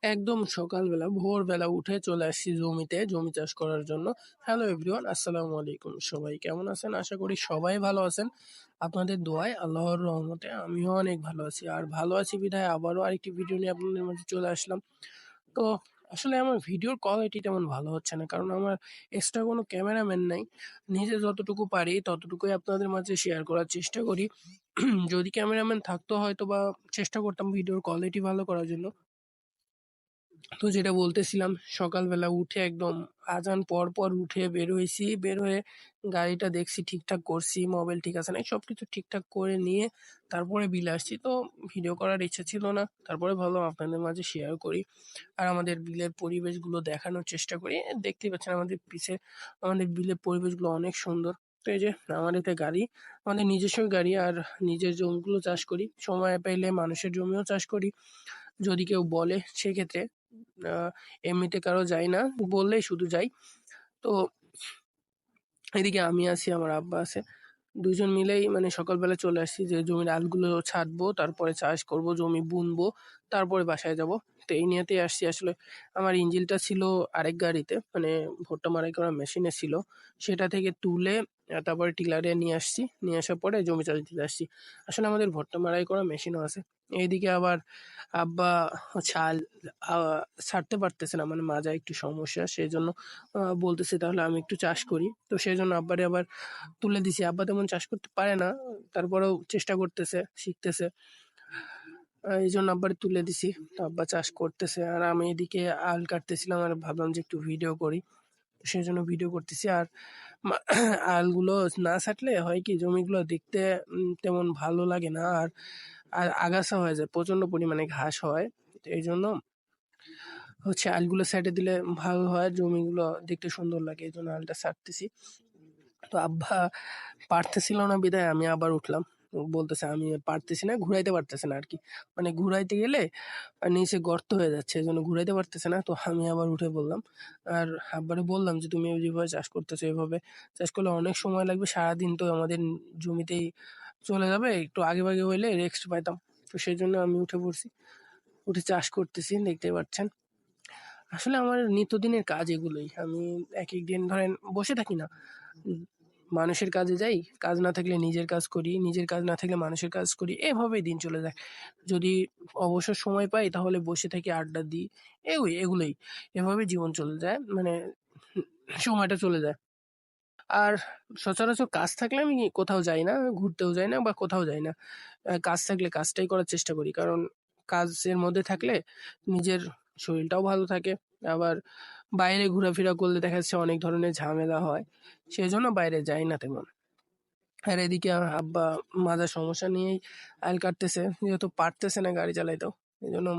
একদম সকালবেলা ভোরবেলা উঠে চলে আসছি জমিতে, জমি চাষ করার জন্য। হ্যালো এভরিওয়ান, আসসালামু আলাইকুম। সবাই কেমন আছেন? আশা করি সবাই ভালো আছেন। আপনাদের দোয়ায় আল্লাহর রহমতে আমিও অনেক ভালো আছি। আর ভালো আছি বিধায় আবারও আরেকটি ভিডিও নিয়ে আপনাদের মাঝে চলে আসলাম। তো আসলে আমার ভিডিওর কোয়ালিটি তেমন ভালো হচ্ছে না। কারণ আমার এক্সট্রা কোনো ক্যামেরাম্যান নাই। নিজে যতটুকু পারি ততটুকুই আপনাদের মাঝে শেয়ার করার চেষ্টা করি। যদি ক্যামেরাম্যান থাকতো হয়তোবা চেষ্টা করতাম ভিডিওর কোয়ালিটি ভালো করার জন্য। তো যেটা বলতেছিলাম, সকালবেলা উঠে একদম আজান পর উঠে বের হইছি। বের হয়ে গাড়িটা দেখছি ঠিকঠাক করছি, মোবাইল ঠিক আছে নাকি সবকিছু ঠিকঠাক করে নিয়ে তারপরে বিলে আসছি। তো ভিডিও করার ইচ্ছা ছিল না। তারপরে ভাবলাম আপনাদের মাঝে শেয়ার করি। আর আমাদের বিলের পরিবেশগুলো দেখানোর চেষ্টা করি। দেখতেই পাচ্ছেন আমাদের পিছে আমাদের বিলের পরিবেশগুলো অনেক সুন্দর। তো এই যে আমার এতে গাড়ি, আমাদের নিজস্ব গাড়ি আর নিজের জমিগুলো চাষ করি। সময় পাইলে মানুষের জমিও চাষ করি। যদি কেউ বলে সেক্ষেত্রে এমনিতে কারো যাই না, বললেই শুধু যাই। তো এদিকে আমি আছি, আমার আব্বা আছে। ২ জন মিলেই মানে সকালবেলা চলে আসছি যে জমির আলগুলো ছাঁটবো, তারপরে চাষ করব, জমি বুনবো, তারপরে বাসায় যাব। তো এই নিয়েতেই আসছি আসলে। আমার ইঞ্জিলটা ছিল আরেক গাড়িতে, মানে ভুট্টা মাড়াই করা মেশিনে ছিল। সেটা থেকে তুলে তারপরে টিলারে নিয়ে আসছি। নিয়ে আসার পরে জমি চাষ দিতে আসছি। আসলে আমাদের ভুট্টা মাড়াই করা মেশিনও আছে। এইদিকে আবার আব্বা হচ্ছে আ ছাড়তে পারতেছে না, মানে মাজায় একটু সমস্যা। সেজন্য বলতেছে তাহলে আমি একটু চাষ করি। তো সেজন্য আব্বারে আবার তুলে দিছি। আব্বা তেমন চাষ করতে পারে না। তারপরেও চেষ্টা করতেছে, শিখতেছে। এইজন্য আব্বারে তুলে দিছি। তো আব্বা চাষ করতেছে। আর আমি এদিকে আল কাটতেছিলাম আর ভাবলাম যে একটু ভিডিও করি। সেজন্য ভিডিও করতেছি। আর মা আলগুলো না ছাঁটলে হয় কি জমিগুলো দেখতে তেমন ভালো লাগে না। আর আগাছা হয়ে যায়। প্রচন্ড পরিমাণে ঘাস হয়। তো এইজন্য হচ্ছে আলগুলো ছাঁটে দিলে ভালো হয়। জমিগুলো দেখতে সুন্দর লাগে। এজন্য আলটা ছাঁটতেছি। তো আব্বা পারতেছিল না বিধায় আমি আবার উঠলাম। বলতেছে আমি পারতেছি না, ঘুরাইতে পারতেছে না আরকি। মানে ঘুরাইতে গেলে নিচে গর্ত হয়ে যাচ্ছে। এজন্য ঘুরাইতে পারতেছে না। তো আমি আবার উঠে বললাম। আর আব্বারে বললাম যে, "তুমি যেভাবে চাষ করতেছো এভাবে চাষ করলে অনেক সময় লাগবে। সারাদিন তো আমাদের জমিতেই চলে যাবে। একটু আগে-ভাগে হইলে রেস্ট পাইতাম।" তো সেজন্য আমি উঠে পড়ছি। উঠে চাষ করতেছি, দেখতেই পাচ্ছেন। আসলে আমার নিত্যদিনের কাজ এগুলোই। আমি একেক দিন ধরেন বসে থাকি না। উম মানুষের কাজে যাই, কাজ না থাকলে নিজের কাজ করি, নিজের কাজ না থাকলে মানুষের কাজ করি। এভাবেই দিন চলে যায়। যদি অবসর সময় পাই তাহলে বসে থাকি, আড্ডা দিই। এগুলোই। এভাবে জীবন চলে যায়। মানে সময়টা চলে যায়। আর সচরাচর কাজ থাকলে আমি কোথাও যাই না, ঘুরতেও যাই না বা কোথাও যাই না। কাজ থাকলে কাজটাই করার চেষ্টা করি। কারণ কাজের মধ্যে থাকলে নিজের শরীরটাও ভালো থাকে। আবার বাইরে ঘোরাফেরা করলে দেখা যাচ্ছে অনেক ধরনের ঝামেলা হয়। সেজন্য বাইরে যাই না তেমন। আর এদিকে আব্বা মাথার সমস্যা নিয়েই আইল কাটতেছে। যেহেতু পারতেছে না গাড়ি চালাইতেও। এজন্য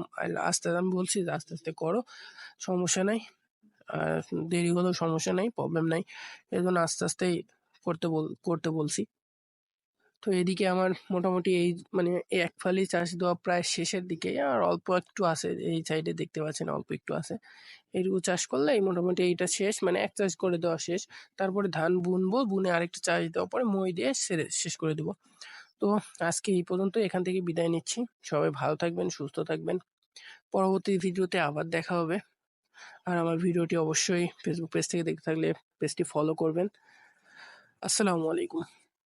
আস্তে আমি বলছি যে, "আস্তে, আস্তে করো। সমস্যা নাই। আর দেরি হলেও সমস্যা নাই, প্রবলেম নাই।" এজন্য আস্তে, আস্তেই করতে বলছি। তো এদিকে আমার মোটামুটি এই মানে এক ফালি চাষ দেওয়া প্রায় শেষের দিকে। আর অল্প একটু আছে। এই সাইডে দেখতে পাচ্ছেন অল্প একটু আছে। এইটুকু চাষ করলেই মোটামুটি এইটা শেষ। মানে এক চাষ করে দেওয়া শেষ। তারপরে ধান বুনবো। বুনে আরেকটা চাষ দেওয়ার পরে মই দিয়ে শেষ করে দেব। তো আজকে এই পর্যন্ত। এখান থেকে বিদায় নিচ্ছি। সবাই ভালো থাকবেন, সুস্থ থাকবেন। পরবর্তী ভিডিওতে আবার দেখা হবে। আর আমার ভিডিওটি অবশ্যই ফেসবুক পেজ থেকে দেখে থাকলে পেজটি ফলো করবেন। আসসালামু আলাইকুম।